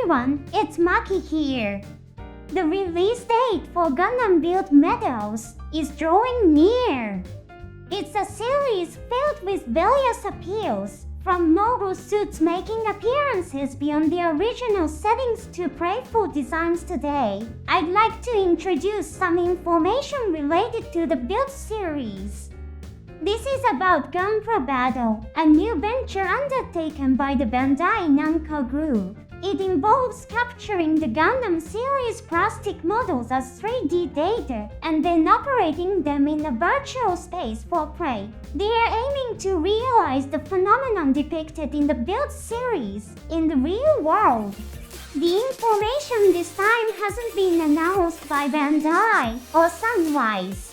everyone, it's Maki here. The release date for Gundam Build Metals is drawing near. It's a series filled with various appeals, from mobile suits making appearances beyond the original settings to playful designs today. I'd like to introduce some information related to the Build series. This is about Gunpla Battle, a new venture undertaken by the Bandai Namco Group. It involves capturing the Gundam series plastic models as 3D data and then operating them in a virtual space for play. They are aiming to realize the phenomenon depicted in the Build series in the real world. The information this time hasn't been announced by Bandai or Sunwise.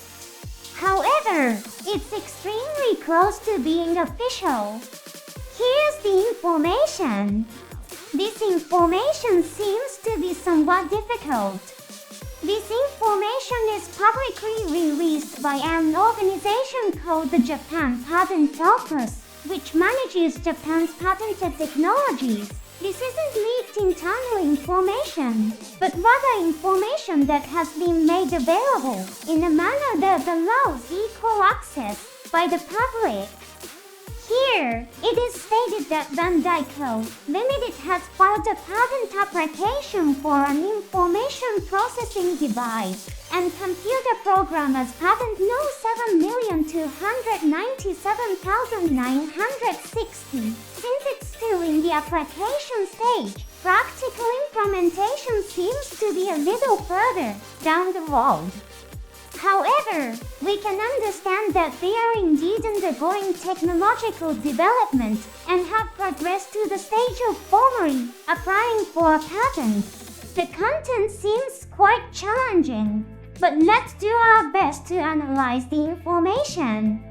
However, it's extremely close to being official. Here's the information. This information seems to be somewhat difficult. This information is publicly released by an organization called the Japan Patent Office, which manages Japan's patented technologies. This isn't leaked internal information, but rather information that has been made available in a manner that allows equal access by the public. Here, it is stated that Bandai Co. Limited has filed a patent application for an information processing device and computer program as patent No. 7,297,960. Since it's still in the application stage, practical implementation seems to be a little further down the road. However, we can understand that they are indeed undergoing technological development and have progressed to the stage of formally applying for a patent. The content seems quite challenging, but let's do our best to analyze the information.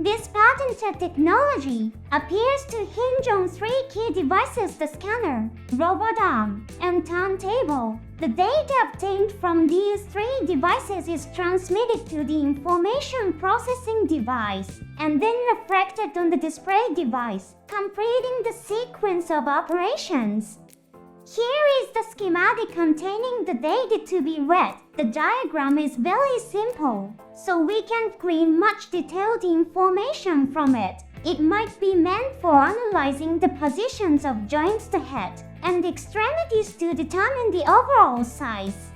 This patented technology appears to hinge on three key devices: the scanner, robot arm, and turntable. The data obtained from these three devices is transmitted to the information processing device and then reflected on the display device, completing the sequence of operations. Here is the schematic containing the data to be read. The diagram is very simple, so we can't glean much detailed information from it. It might be meant for analyzing the positions of joints, the head, and extremities to determine the overall size.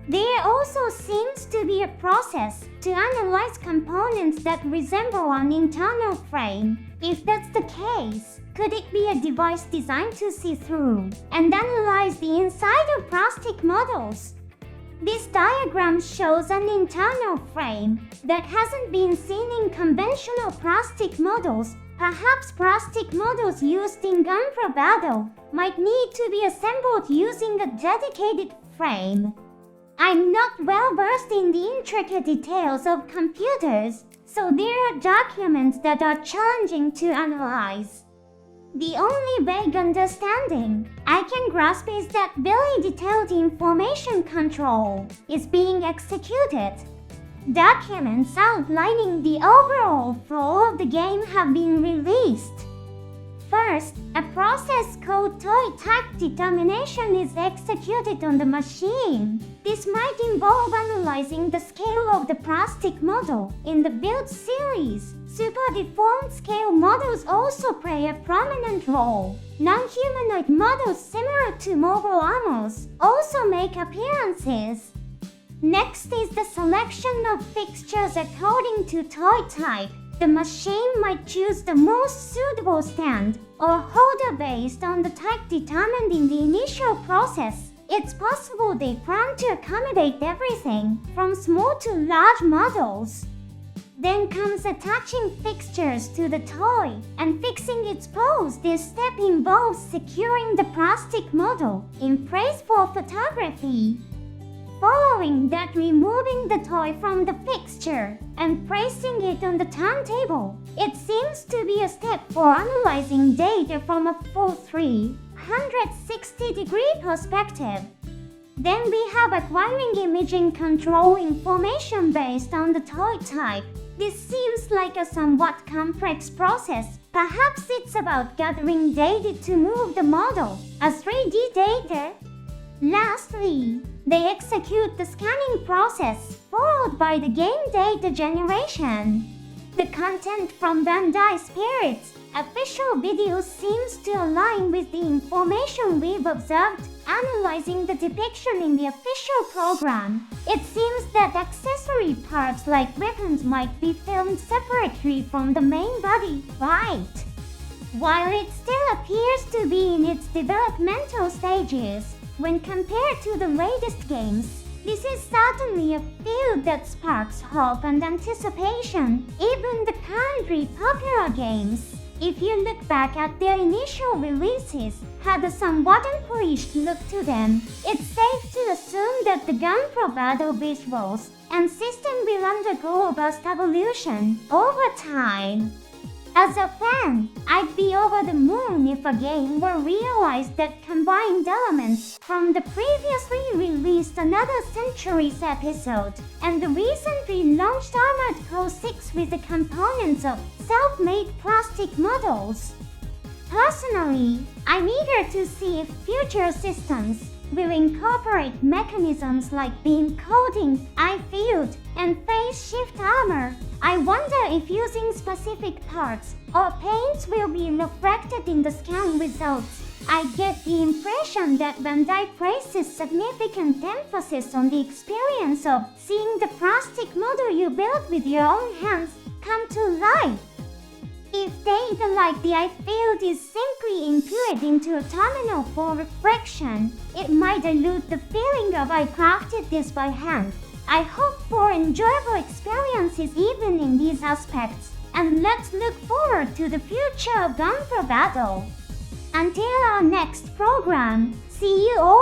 There also seems to be a process to analyze components that resemble an internal frame. If that's the case, could it be a device designed to see through and analyze the inside of plastic models? This diagram shows an internal frame that hasn't been seen in conventional plastic models. Perhaps plastic models used in Gunpla Battle might need to be assembled using a dedicated frame. I'm not well versed in the intricate details of computers, so there are documents that are challenging to analyze. The only vague understanding I can grasp is that very detailed information control is being executed. Documents outlining the overall flow of the game have been released. First, a process called toy type determination is executed on the machine. This might involve analyzing the scale of the plastic model in the Build series. Super deformed scale models also play a prominent role. Non-humanoid models similar to mobile armors also make appearances. Next is the selection of fixtures according to toy type. The machine might choose the most suitable stand or holder based on the type determined in the initial process. It's possible they plan to accommodate everything from small to large models. Then comes attaching fixtures to the toy and fixing its pose. This step involves securing the plastic model in place for photography. Following that, removing the toy from the fixture and placing it on the turntable. It seems to be a step for analyzing data from a full 360-degree perspective. Then we have acquiring imaging control information based on the toy type. This seems like a somewhat complex process. Perhaps it's about gathering data to move the model, as 3D data. Lastly, they execute the scanning process, followed by the game data generation. The content from Bandai Spirit's official videos seems to align with the information we've observed, analyzing the depiction in the official program. It seems that accessory parts like weapons might be filmed separately from the main body, right? While it still appears to be in its developmental stages, when compared to the latest games, this is certainly a field that sparks hope and anticipation, even the currently popular games. If you look back at their initial releases, had a somewhat unpolished look to them, it's safe to assume that the Gunpla Battle visuals and system will undergo robust evolution over time. As a fan, I'd be over the moon if a game were realized that combined elements from the previously released Another Centuries episode and the recently launched Armored Core 6 with the components of self-made plastic models. Personally, I'm eager to see if future systems will incorporate mechanisms like beam coating, eye field, and phase shift armor. I wonder if using specific parts or paints will be reflected in the scan results. I get the impression that Bandai places significant emphasis on the experience of seeing the plastic model you built with your own hands come to life. If data like the eye field is simply input into a terminal for reflection, it might dilute the feeling of I crafted this by hand. I hope for enjoyable experiences even in these aspects, and let's look forward to the future of Gunpla Battle. Until our next program, see you all.